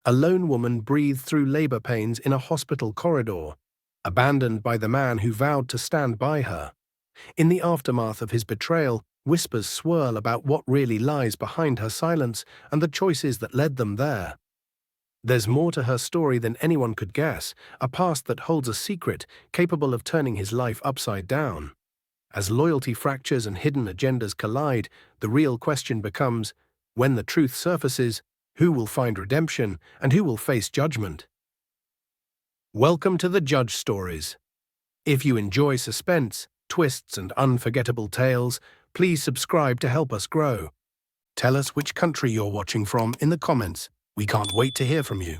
A lone woman breathed through labor pains in a hospital corridor, abandoned by the man who vowed to stand by her. In the aftermath of his betrayal, whispers swirl about what really lies behind her silence and the choices that led them there. There's more to her story than anyone could guess, a past that holds a secret capable of turning his life upside down. As loyalty fractures and hidden agendas collide, the real question becomes, when the truth surfaces, who will find redemption and who will face judgment? Welcome to the Judge Stories. If you enjoy suspense, twists and unforgettable tales, please subscribe to help us grow. Tell us which country you're watching from in the comments. We can't wait to hear from you.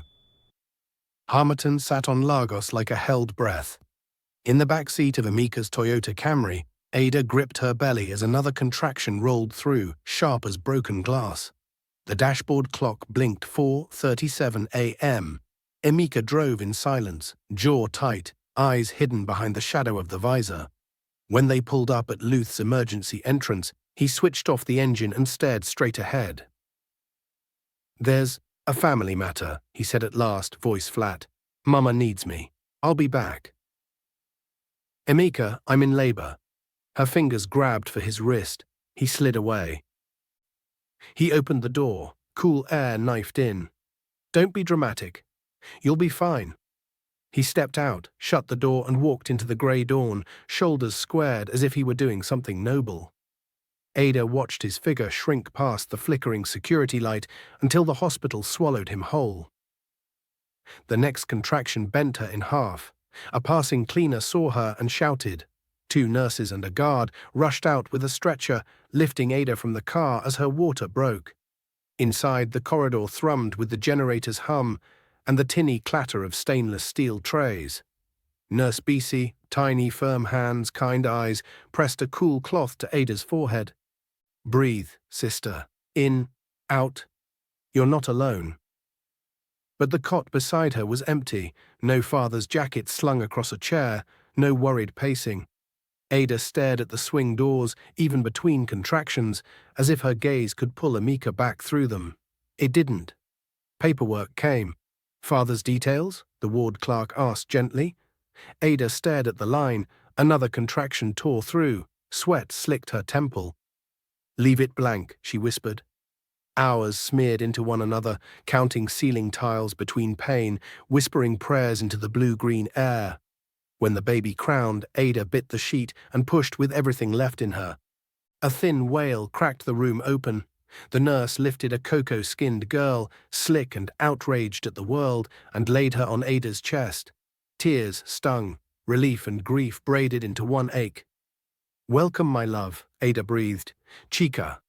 Harmattan sat on Lagos like a held breath. In the back seat of Emeka's Toyota Camry, Ada gripped her belly as another contraction rolled through, sharp as broken glass. The dashboard clock blinked 4:37 a.m. Emeka drove in silence, jaw tight, eyes hidden behind the shadow of the visor. When they pulled up at Luth's emergency entrance, he switched off the engine and stared straight ahead. "There's a family matter," he said at last, voice flat. "Mama needs me. I'll be back." "Emeka, I'm in labor." Her fingers grabbed for his wrist. He slid away. He opened the door, cool air knifed in. "Don't be dramatic. You'll be fine." He stepped out, shut the door and walked into the grey dawn, shoulders squared as if he were doing something noble. Ada watched his figure shrink past the flickering security light until the hospital swallowed him whole. The next contraction bent her in half. A passing cleaner saw her and shouted. 2 nurses and a guard rushed out with a stretcher, lifting Ada from the car as her water broke. Inside, the corridor thrummed with the generator's hum and the tinny clatter of stainless steel trays. Nurse Bisi, tiny firm hands, kind eyes, pressed a cool cloth to Ada's forehead. "Breathe, sister. In, out. You're not alone." But the cot beside her was empty, no father's jacket slung across a chair, no worried pacing. Ada stared at the swing doors, even between contractions, as if her gaze could pull Emeka back through them. It didn't. Paperwork came. "Father's details?" the ward clerk asked gently. Ada stared at the line. Another contraction tore through. Sweat slicked her temple. "Leave it blank," she whispered. Hours smeared into one another, counting ceiling tiles between pain, whispering prayers into the blue-green air. When the baby crowned, Ada bit the sheet and pushed with everything left in her. A thin wail cracked the room open. The nurse lifted a cocoa-skinned girl, slick and outraged at the world, and laid her on Ada's chest. Tears stung, relief and grief braided into one ache. "Welcome, my love," Ada breathed. "Chica."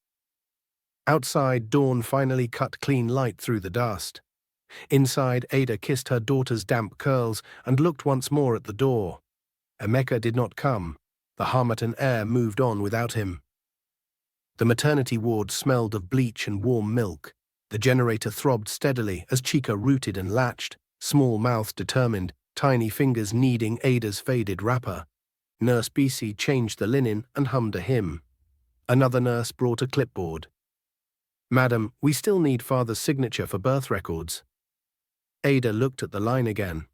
Outside, dawn finally cut clean light through the dust. Inside, Ada kissed her daughter's damp curls and looked once more at the door. Emeka did not come. The Harmattan air moved on without him. The maternity ward smelled of bleach and warm milk. The generator throbbed steadily as Chica rooted and latched, small mouth determined, tiny fingers kneading Ada's faded wrapper. Nurse Bisi changed the linen and hummed a hymn. Another nurse brought a clipboard. "Madam, we still need father's signature for birth records." Ada looked at the line again.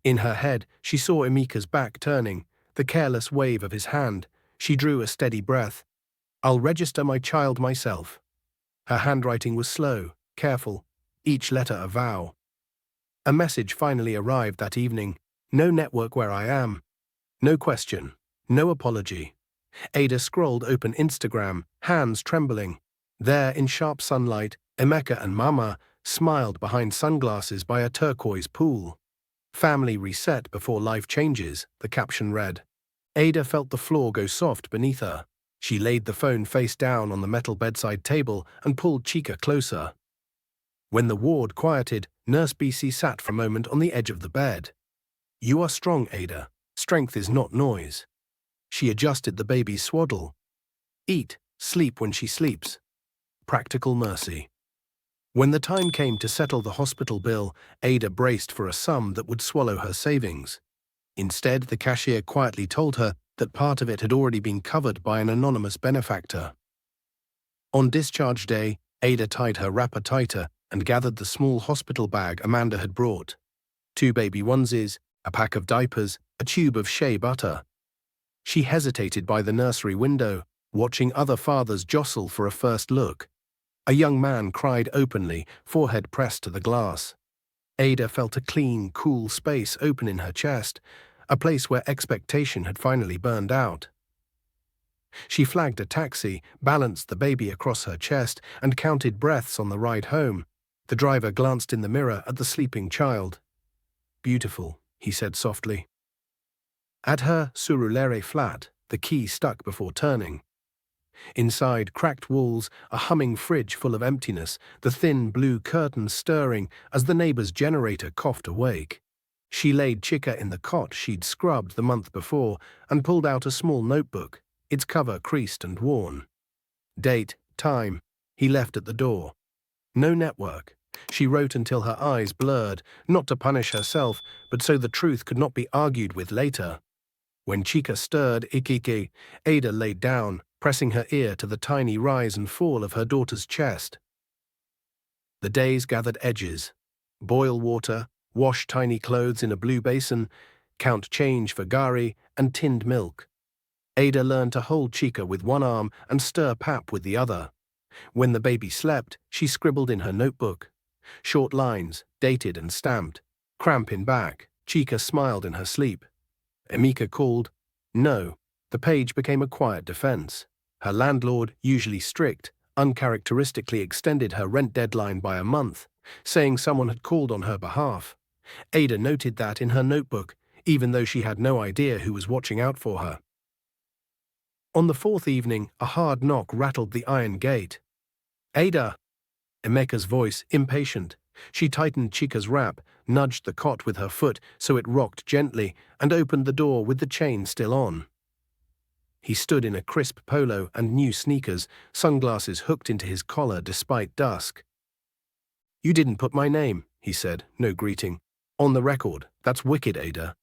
In her head, she saw Emeka's back turning, the careless wave of his hand. She drew a steady breath. "I'll register my child myself." Her handwriting was slow, careful, each letter a vow. A message finally arrived that evening. "No network where I am." No question, no apology. Ada scrolled open Instagram, hands trembling. There, in sharp sunlight, Emeka and Mama smiled behind sunglasses by a turquoise pool. "Family reset before life changes," the caption read. Ada felt the floor go soft beneath her. She laid the phone face down on the metal bedside table and pulled Chica closer. When the ward quieted, Nurse Bisi sat for a moment on the edge of the bed. "You are strong, Ada. Strength is not noise." She adjusted the baby's swaddle. "Eat, sleep when she sleeps." Practical mercy. When the time came to settle the hospital bill, Ada braced for a sum that would swallow her savings. Instead, the cashier quietly told her that part of it had already been covered by an anonymous benefactor. On discharge day, Ada tied her wrapper tighter, and gathered the small hospital bag Amanda had brought. 2 baby onesies, a pack of diapers, a tube of shea butter. She hesitated by the nursery window, watching other fathers jostle for a first look. A young man cried openly, forehead pressed to the glass. Ada felt a clean, cool space open in her chest, a place where expectation had finally burned out. She flagged a taxi, balanced the baby across her chest, and counted breaths on the ride home. The driver glanced in the mirror at the sleeping child. "Beautiful," he said softly. At her Surulere flat, the key stuck before turning. Inside, cracked walls, a humming fridge full of emptiness, the thin blue curtains stirring as the neighbor's generator coughed awake. She laid Chica in the cot she'd scrubbed the month before and pulled out a small notebook, its cover creased and worn. Date, time, he left at the door. No network. She wrote until her eyes blurred, not to punish herself, but so the truth could not be argued with later. When Chica stirred Ikike, Ada laid down, pressing her ear to the tiny rise and fall of her daughter's chest. The days gathered edges. Boil water, wash tiny clothes in a blue basin, count change for gari and tinned milk. Ada learned to hold Chica with one arm and stir pap with the other. When the baby slept, she scribbled in her notebook. Short lines, dated and stamped. Cramp in back. Chica smiled in her sleep. Emika called. No. The page became a quiet defense. Her landlord, usually strict, uncharacteristically extended her rent deadline by a month, saying someone had called on her behalf. Ada noted that in her notebook, even though she had no idea who was watching out for her. On the 4th evening, a hard knock rattled the iron gate. "Ada!" Emeka's voice, impatient. She tightened Chica's wrap, nudged the cot with her foot so it rocked gently, and opened the door with the chain still on. He stood in a crisp polo and new sneakers, sunglasses hooked into his collar despite dusk. "You didn't put my name," he said, no greeting. "On the record, that's wicked, Ada."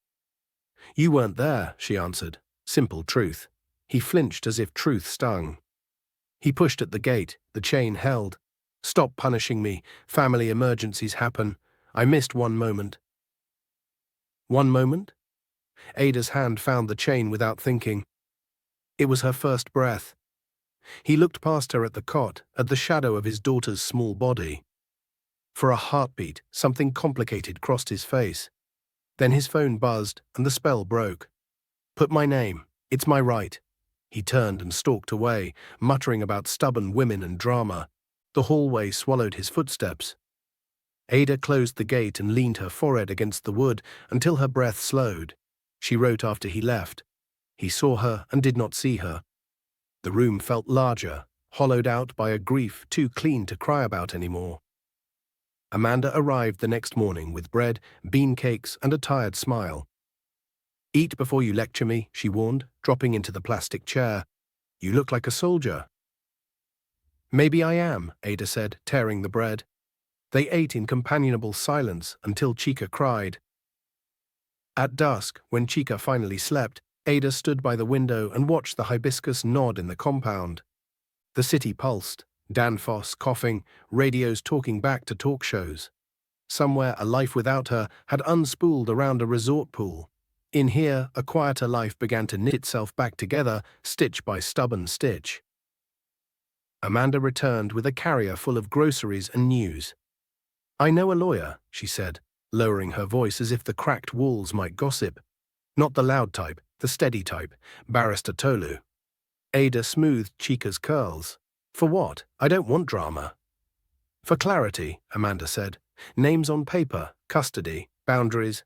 "You weren't there," she answered. Simple truth. He flinched as if truth stung. He pushed at the gate, the chain held. "Stop punishing me. Family emergencies happen. I missed one moment." One moment? Ada's hand found the chain without thinking. It was her first breath. He looked past her at the cot, at the shadow of his daughter's small body. For a heartbeat, something complicated crossed his face. Then his phone buzzed, and the spell broke. "Put my name. It's my right." He turned and stalked away, muttering about stubborn women and drama. The hallway swallowed his footsteps. Ada closed the gate and leaned her forehead against the wood until her breath slowed. She wrote after he left. He saw her and did not see her. The room felt larger, hollowed out by a grief too clean to cry about anymore. Amanda arrived the next morning with bread, bean cakes, and a tired smile. "Eat before you lecture me," she warned, dropping into the plastic chair. "You look like a soldier." "Maybe I am," Ada said, tearing the bread. They ate in companionable silence until Chica cried. At dusk, when Chica finally slept, Ada stood by the window and watched the hibiscus nod in the compound. The city pulsed, Danfoss coughing, radios talking back to talk shows. Somewhere a life without her had unspooled around a resort pool. In here, a quieter life began to knit itself back together, stitch by stubborn stitch. Amanda returned with a carrier full of groceries and news. "I know a lawyer," she said, lowering her voice as if the cracked walls might gossip. "Not the loud type, the steady type, Barrister Tolu." Ada smoothed Chica's curls. "For what? I don't want drama." "For clarity," Amanda said. "Names on paper, custody, boundaries."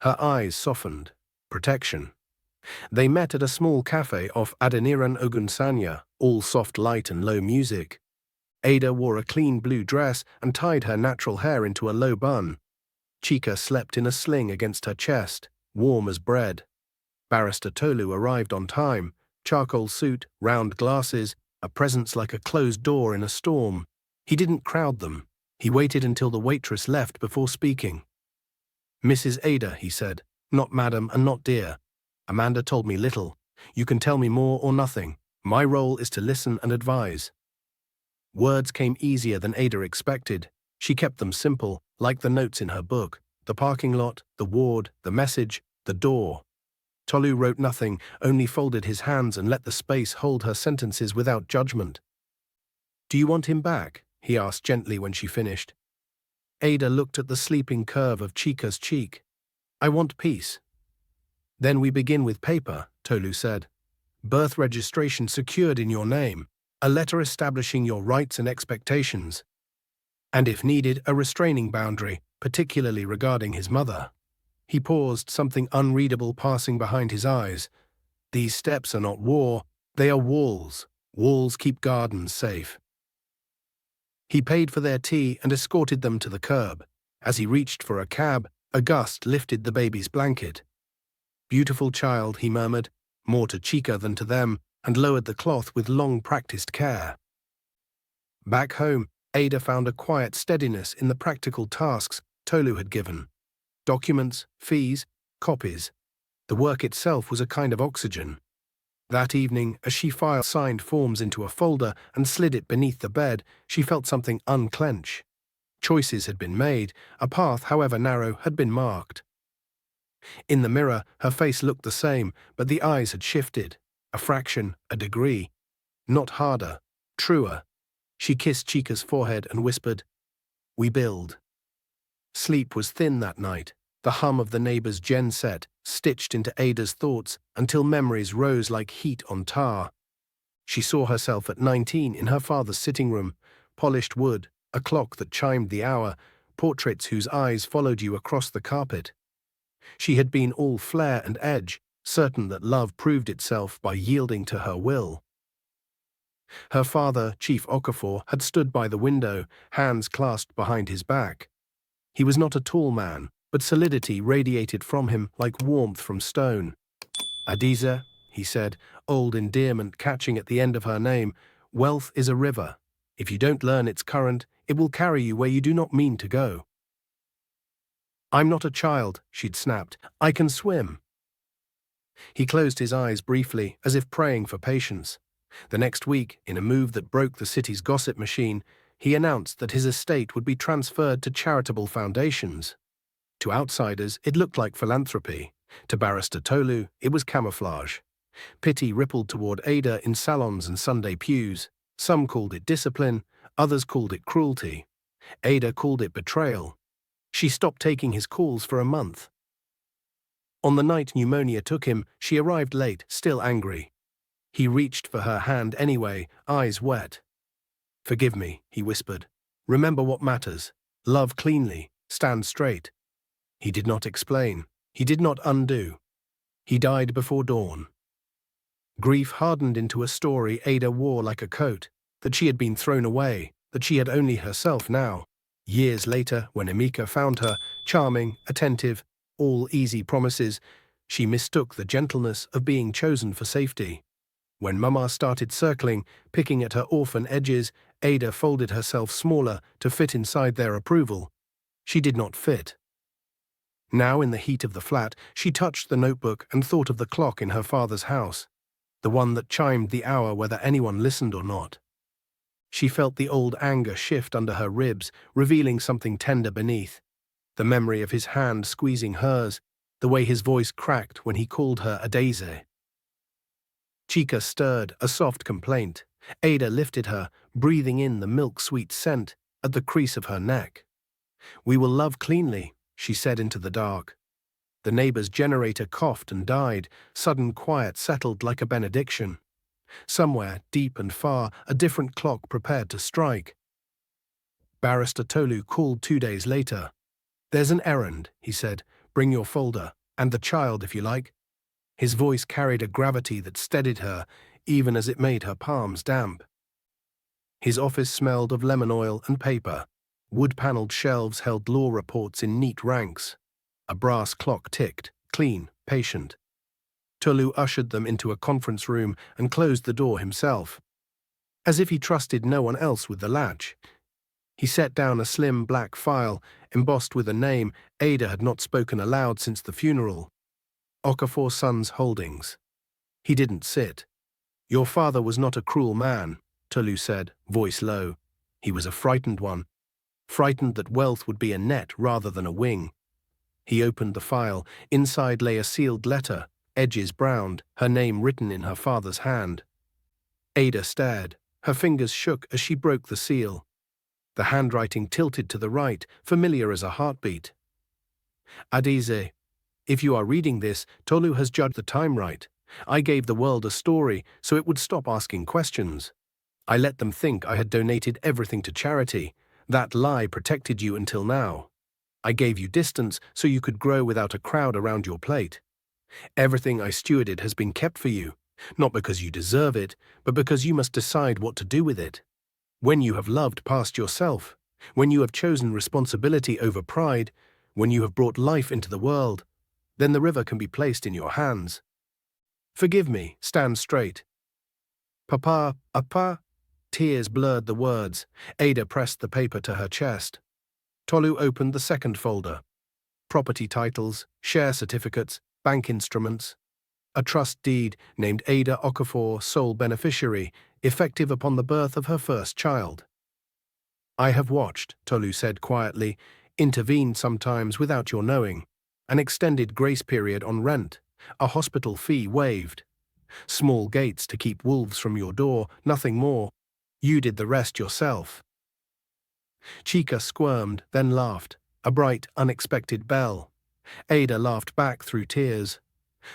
Her eyes softened. Protection. They met at a small cafe off Adeniran Ogunsanya, all soft light and low music. Ada wore a clean blue dress and tied her natural hair into a low bun. Chica slept in a sling against her chest, warm as bread. Barrister Tolu arrived on time, charcoal suit, round glasses, a presence like a closed door in a storm. He didn't crowd them. He waited until the waitress left before speaking. "Mrs. Ada," he said, "not madam and not dear. Amanda told me little. You can tell me more or nothing. My role is to listen and advise." Words came easier than Ada expected. She kept them simple, like the notes in her book: the parking lot, the ward, the message, the door. Tolu wrote nothing, only folded his hands and let the space hold her sentences without judgment. "Do you want him back?" he asked gently when she finished. Ada looked at the sleeping curve of Chika's cheek. "I want peace." "Then we begin with paper," Tolu said. "Birth registration secured in your name, a letter establishing your rights and expectations, and if needed, a restraining boundary, particularly regarding his mother." He paused, something unreadable passing behind his eyes. "These steps are not war, they are walls. Walls keep gardens safe." He paid for their tea and escorted them to the curb. As he reached for a cab, a gust lifted the baby's blanket. "Beautiful child," he murmured, more to Chika than to them, and lowered the cloth with long-practiced care. Back home, Ada found a quiet steadiness in the practical tasks Tolu had given. Documents, fees, copies. The work itself was a kind of oxygen. That evening, as she filed signed forms into a folder and slid it beneath the bed, she felt something unclench. Choices had been made, a path, however narrow, had been marked. In the mirror, her face looked the same, but the eyes had shifted. A fraction, a degree. Not harder, truer. She kissed Chika's forehead and whispered, "We build." Sleep was thin that night, the hum of the neighbor's gen set stitched into Ada's thoughts until memories rose like heat on tar. She saw herself at 19 in her father's sitting room, polished wood, a clock that chimed the hour, portraits whose eyes followed you across the carpet. She had been all flair and edge, certain that love proved itself by yielding to her will. Her father, Chief Okafor, had stood by the window, hands clasped behind his back. He was not a tall man, but solidity radiated from him like warmth from stone. "Adiza," he said, old endearment catching at the end of her name, "wealth is a river. If you don't learn its current, it will carry you where you do not mean to go." "I'm not a child," she'd snapped. "I can swim." He closed his eyes briefly, as if praying for patience. The next week, in a move that broke the city's gossip machine, he announced that his estate would be transferred to charitable foundations. To outsiders, it looked like philanthropy. To Barrister Tolu, it was camouflage. Pity rippled toward Ada in salons and Sunday pews. Some called it discipline, others called it cruelty. Ada called it betrayal. She stopped taking his calls for a month. On the night pneumonia took him, she arrived late, still angry. He reached for her hand anyway, eyes wet. "Forgive me," he whispered. "Remember what matters. Love cleanly. Stand straight." He did not explain. He did not undo. He died before dawn. Grief hardened into a story Ada wore like a coat, that she had been thrown away, that she had only herself now. Years later, when Emeka found her, charming, attentive, all easy promises, she mistook the gentleness of being chosen for safety. When Mama started circling, picking at her orphan edges, Ada folded herself smaller to fit inside their approval. She did not fit. Now, in the heat of the flat, she touched the notebook and thought of the clock in her father's house, the one that chimed the hour whether anyone listened or not. She felt the old anger shift under her ribs, revealing something tender beneath. The memory of his hand squeezing hers, the way his voice cracked when he called her Adaeze. Chika stirred, a soft complaint. Ada lifted her, breathing in the milk-sweet scent at the crease of her neck. "We will love cleanly," she said into the dark. The neighbor's generator coughed and died. Sudden quiet settled like a benediction. Somewhere, deep and far, a different clock prepared to strike. Barrister Tolu called 2 days later. "There's an errand," he said. "Bring your folder, and the child if you like." His voice carried a gravity that steadied her, even as it made her palms damp. His office smelled of lemon oil and paper. Wood-paneled shelves held law reports in neat ranks. A brass clock ticked, clean, patient. Tolu ushered them into a conference room and closed the door himself, as if he trusted no one else with the latch. He set down a slim black file, embossed with a name Ada had not spoken aloud since the funeral. Okafor Sons Holdings. He didn't sit. "Your father was not a cruel man," Tolu said, voice low. "He was a frightened one. frightened that wealth would be a net rather than a wing. He opened the file. Inside lay a sealed letter, edges browned, her name written in her father's hand. Ada stared. Her fingers shook as she broke the seal. The handwriting tilted to the right, familiar as a heartbeat. Adize, if you are reading this, Tolu has judged the time right. I gave the world a story so it would stop asking questions. I let them think I had donated everything to charity. That lie protected you until now. I gave you distance so you could grow without a crowd around your plate. Everything I stewarded has been kept for you, not because you deserve it, but because you must decide what to do with it. When you have loved past yourself, when you have chosen responsibility over pride, when you have brought life into the world, then the river can be placed in your hands. Forgive me, stand straight. Papa, Appa. Tears blurred the words. Ada pressed the paper to her chest. Tolu opened the second folder. Property titles, share certificates, bank instruments. A trust deed named Ada Okafor sole beneficiary, effective upon the birth of her first child. I have watched, Tolu said quietly, intervened sometimes without your knowing. An extended grace period on rent, a hospital fee waived. Small gates to keep wolves from your door, nothing more. You did the rest yourself. Chika squirmed, then laughed, a bright, unexpected bell. Ada laughed back through tears.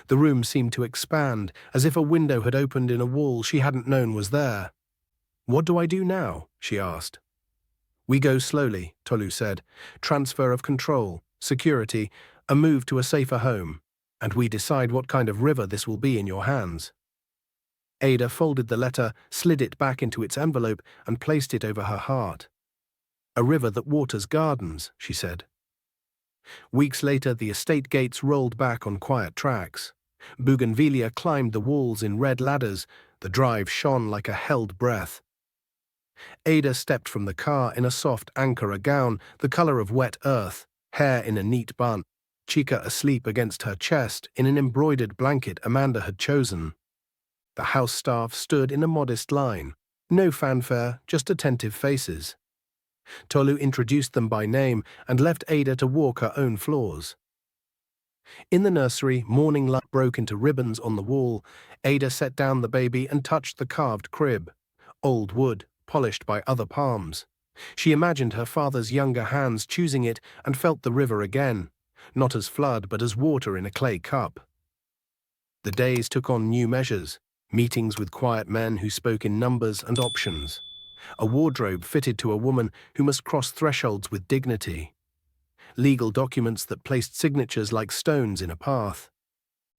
The room seemed to expand, as if a window had opened in a wall she hadn't known was there. What do I do now? She asked. We go slowly, Tolu said. Transfer of control, security, a move to a safer home, and we decide what kind of river this will be in your hands. Ada folded the letter, slid it back into its envelope, and placed it over her heart. A river that waters gardens, she said. Weeks later, the estate gates rolled back on quiet tracks. Bougainvillea climbed the walls in red ladders. The drive shone like a held breath. Ada stepped from the car in a soft Ankara gown, the color of wet earth, hair in a neat bun, Chika asleep against her chest in an embroidered blanket Amanda had chosen. The house staff stood in a modest line. No fanfare, just attentive faces. Tolu introduced them by name and left Ada to walk her own floors. In the nursery, morning light broke into ribbons on the wall. Ada set down the baby and touched the carved crib. Old wood, polished by other palms. She imagined her father's younger hands choosing it and felt the river again, not as flood but as water in a clay cup. The days took on new measures. Meetings with quiet men who spoke in numbers and options. A wardrobe fitted to a woman who must cross thresholds with dignity. Legal documents that placed signatures like stones in a path.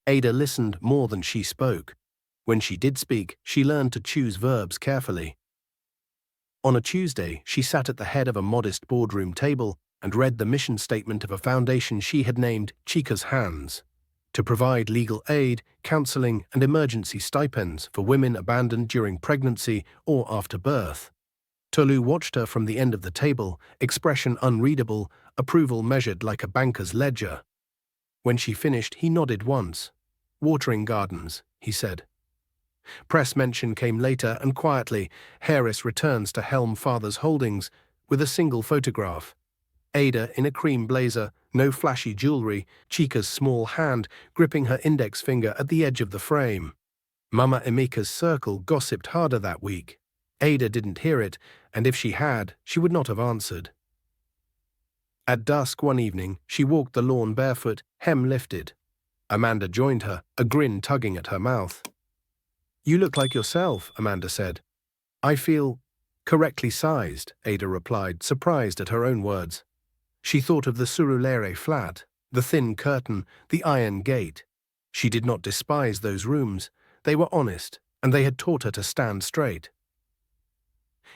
Ada listened more than she spoke. When she did speak, she learned to choose verbs carefully. On a Tuesday, she sat at the head of a modest boardroom table and read the mission statement of a foundation she had named Chika's Hands, to provide legal aid, counseling, and emergency stipends for women abandoned during pregnancy or after birth. Tolu watched her from the end of the table, expression unreadable, approval measured like a banker's ledger. When she finished, he nodded once. Watering gardens, he said. Press mention came later and quietly. Heiress returns to Helm Father's holdings with a single photograph. Ada in a cream blazer, no flashy jewelry, Chika's small hand gripping her index finger at the edge of the frame. Mama Emika's circle gossiped harder that week. Ada didn't hear it, and if she had, she would not have answered. At dusk one evening, she walked the lawn barefoot, hem lifted. Amanda joined her, a grin tugging at her mouth. You look like yourself, Amanda said. I feel correctly sized, Ada replied, surprised at her own words. She thought of the Surulere flat, the thin curtain, the iron gate. She did not despise those rooms. They were honest, and they had taught her to stand straight.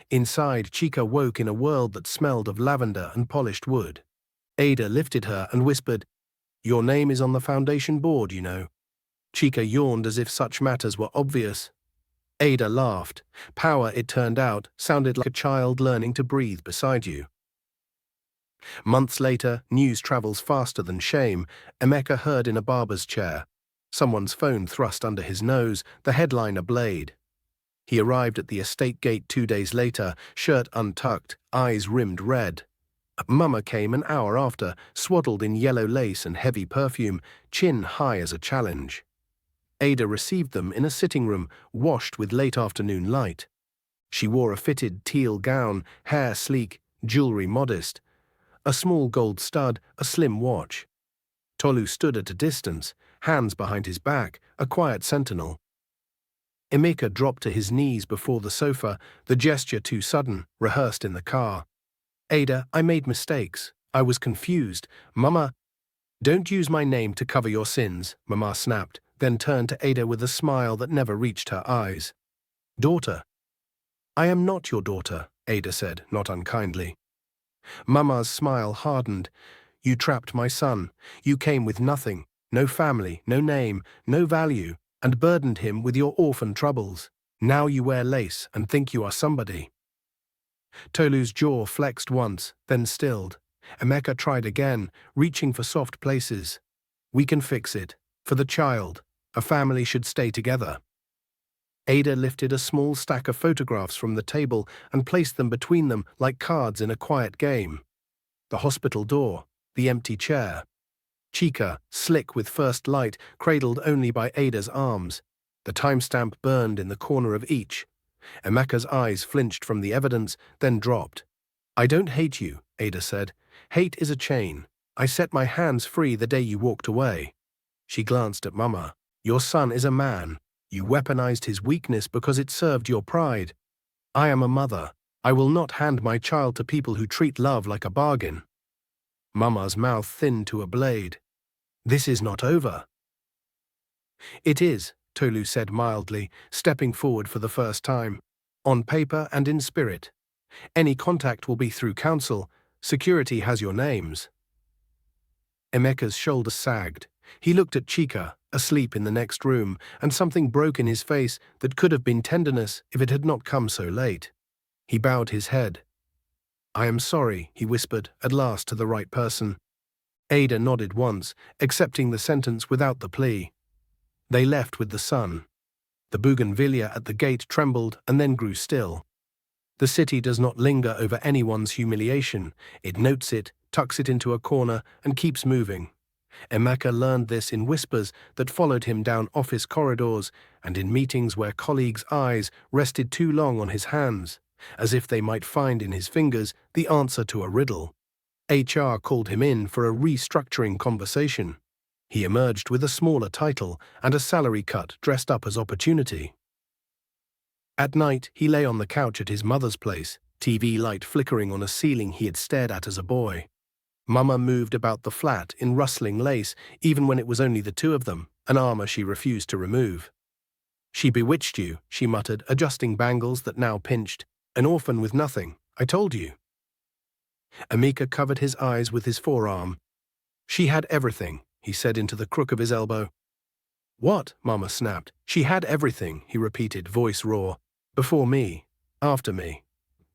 Inside, Chika woke in a world that smelled of lavender and polished wood. Ada lifted her and whispered, Your name is on the foundation board, you know. Chika yawned as if such matters were obvious. Ada laughed. Power, it turned out, sounded like a child learning to breathe beside you. Months later, news travels faster than shame. Emeka heard in a barber's chair. Someone's phone thrust under his nose, the headline ablaid. He arrived at the estate gate 2 days later, shirt untucked, eyes rimmed red. Mama came an hour after, swaddled in yellow lace and heavy perfume, chin high as a challenge. Ada received them in a sitting room, washed with late afternoon light. She wore a fitted teal gown, hair sleek, jewelry modest, a small gold stud, a slim watch. Tolu stood at a distance, hands behind his back, a quiet sentinel. Emeka dropped to his knees before the sofa, the gesture too sudden, rehearsed in the car. Ada, I made mistakes. I was confused. Mama, don't use my name to cover your sins, Mama snapped, then turned to Ada with a smile that never reached her eyes. Daughter. I am not your daughter, Ada said, not unkindly. Mama's smile hardened. You trapped my son. You came with nothing, no family, no name, no value, and burdened him with your orphan troubles. Now you wear lace and think you are somebody. Tolu's jaw flexed once, then stilled. Emeka tried again, reaching for soft places. We can fix it. For the child. A family should stay together. Ada lifted a small stack of photographs from the table and placed them between them like cards in a quiet game. The hospital door, the empty chair. Chika, slick with first light, cradled only by Ada's arms. The timestamp burned in the corner of each. Emeka's eyes flinched from the evidence, then dropped. I don't hate you, Ada said. Hate is a chain. I set my hands free the day you walked away. She glanced at Mama. Your son is a man. You weaponized his weakness because it served your pride. I am a mother. I will not hand my child to people who treat love like a bargain. Mama's mouth thinned to a blade. This is not over. It is, Tolu said mildly, stepping forward for the first time. On paper and in spirit. Any contact will be through counsel. Security has your names. Emeka's shoulders sagged. He looked at Chika, asleep in the next room, and something broke in his face that could have been tenderness if it had not come so late. He bowed his head. I am sorry, he whispered, at last to the right person. Ada nodded once, accepting the sentence without the plea. They left with the sun. The bougainvillea at the gate trembled and then grew still. The city does not linger over anyone's humiliation. It notes it, tucks it into a corner, and keeps moving. Emeka learned this in whispers that followed him down office corridors and in meetings where colleagues' eyes rested too long on his hands, as if they might find in his fingers the answer to a riddle. HR called him in for a restructuring conversation. He emerged with a smaller title and a salary cut dressed up as opportunity. At night, he lay on the couch at his mother's place, TV light flickering on a ceiling he had stared at as a boy. Mama moved about the flat in rustling lace, even when it was only the two of them, an armor she refused to remove. She bewitched you, she muttered, adjusting bangles that now pinched. An orphan with nothing, I told you. Emeka covered his eyes with his forearm. She had everything, he said into the crook of his elbow. What? Mama snapped. She had everything, he repeated, voice raw. Before me. After me.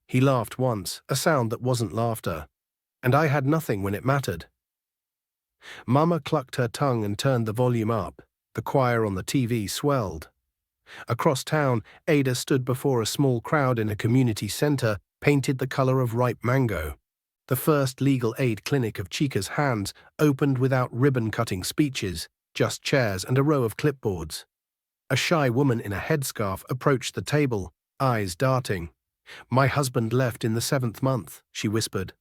He laughed once, a sound that wasn't laughter. And I had nothing when it mattered. Mama clucked her tongue and turned the volume up. The choir on the TV swelled. Across town, Ada stood before a small crowd in a community center, painted the color of ripe mango. The first legal aid clinic of Chika's hands opened without ribbon-cutting speeches, just chairs and a row of clipboards. A shy woman in a headscarf approached the table, eyes darting. My husband left in the 7th month, she whispered.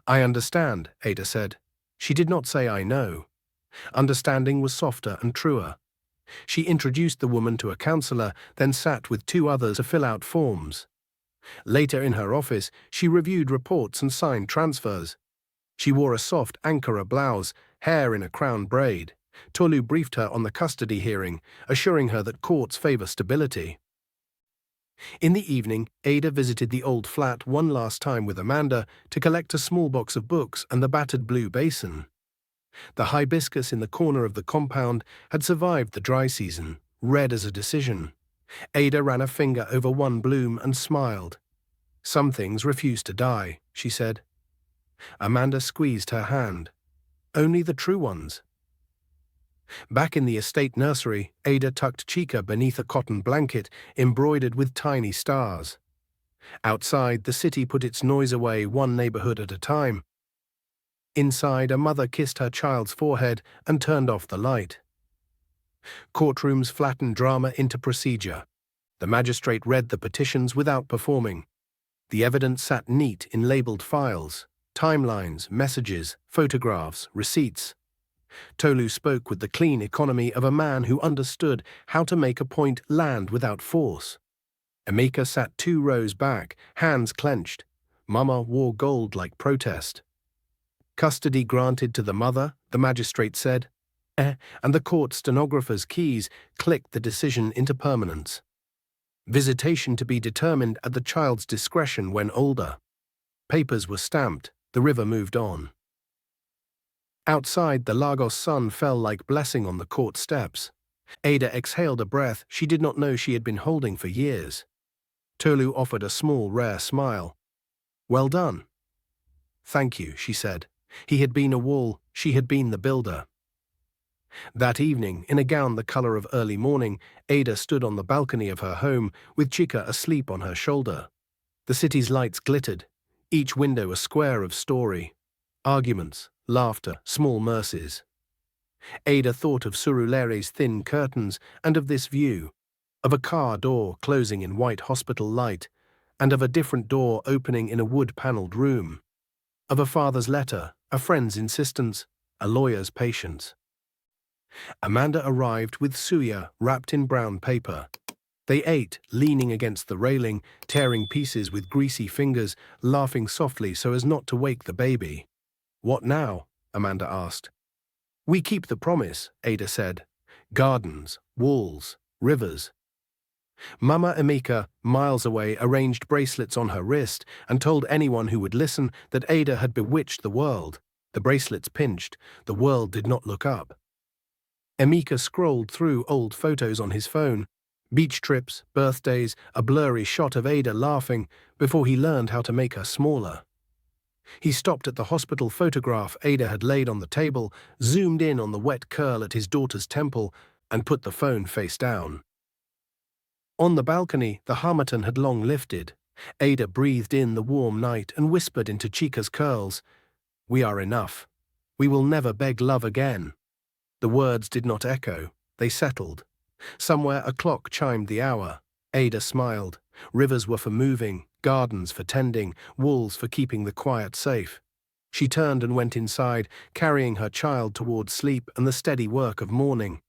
I understand, Ada said. She did not say I know. Understanding was softer and truer. She introduced the woman to a counselor, then sat with 2 others to fill out forms. Later in her office, she reviewed reports and signed transfers. She wore a soft Ankara blouse, hair in a crown braid. Tolu briefed her on the custody hearing, assuring her that courts favor stability. In the evening, Ada visited the old flat one last time with Amanda to collect a small box of books and the battered blue basin. The hibiscus in the corner of the compound had survived the dry season, red as a decision. Ada ran a finger over one bloom and smiled. Some things refuse to die, she said. Amanda squeezed her hand. Only the true ones. Back in the estate nursery, Ada tucked Chika beneath a cotton blanket embroidered with tiny stars. Outside, the city put its noise away, one neighborhood at a time. Inside, a mother kissed her child's forehead and turned off the light. Courtrooms flattened drama into procedure. The magistrate read the petitions without performing. The evidence sat neat in labeled files, timelines, messages, photographs, receipts. Tolu spoke with the clean economy of a man who understood how to make a point land without force. Emeka sat 2 rows back, hands clenched. Mama wore gold like protest. Custody granted to the mother, the magistrate said, and the court stenographer's keys clicked the decision into permanence. Visitation to be determined at the child's discretion when older. Papers were stamped, the river moved on. Outside, the Lagos sun fell like blessing on the court steps. Ada exhaled a breath she did not know she had been holding for years. Tolu offered a small, rare smile. "Well done." "Thank you," she said. He had been a wall, she had been the builder. That evening, in a gown the color of early morning, Ada stood on the balcony of her home, with Chika asleep on her shoulder. The city's lights glittered, each window a square of story. Arguments, laughter, small mercies. Ada thought of Surulere's thin curtains and of this view, of a car door closing in white hospital light, and of a different door opening in a wood-paneled room, of a father's letter, a friend's insistence, a lawyer's patience. Amanda arrived with suya wrapped in brown paper. They ate, leaning against the railing, tearing pieces with greasy fingers, laughing softly so as not to wake the baby. "What now?" Amanda asked. "We keep the promise," Ada said. "Gardens, walls, rivers." Mama Emeka, miles away, arranged bracelets on her wrist and told anyone who would listen that Ada had bewitched the world. The bracelets pinched. The world did not look up. Emeka scrolled through old photos on his phone. Beach trips, birthdays, a blurry shot of Ada laughing before he learned how to make her smaller. He stopped at the hospital photograph Ada had laid on the table, zoomed in on the wet curl at his daughter's temple, and put the phone face down. On the balcony, the harmattan had long lifted. Ada breathed in the warm night and whispered into Chika's curls, "We are enough. We will never beg love again." The words did not echo, they settled. Somewhere a clock chimed the hour. Ada smiled. Rivers were for moving, gardens for tending, walls for keeping the quiet safe. She turned and went inside, carrying her child towards sleep and the steady work of morning.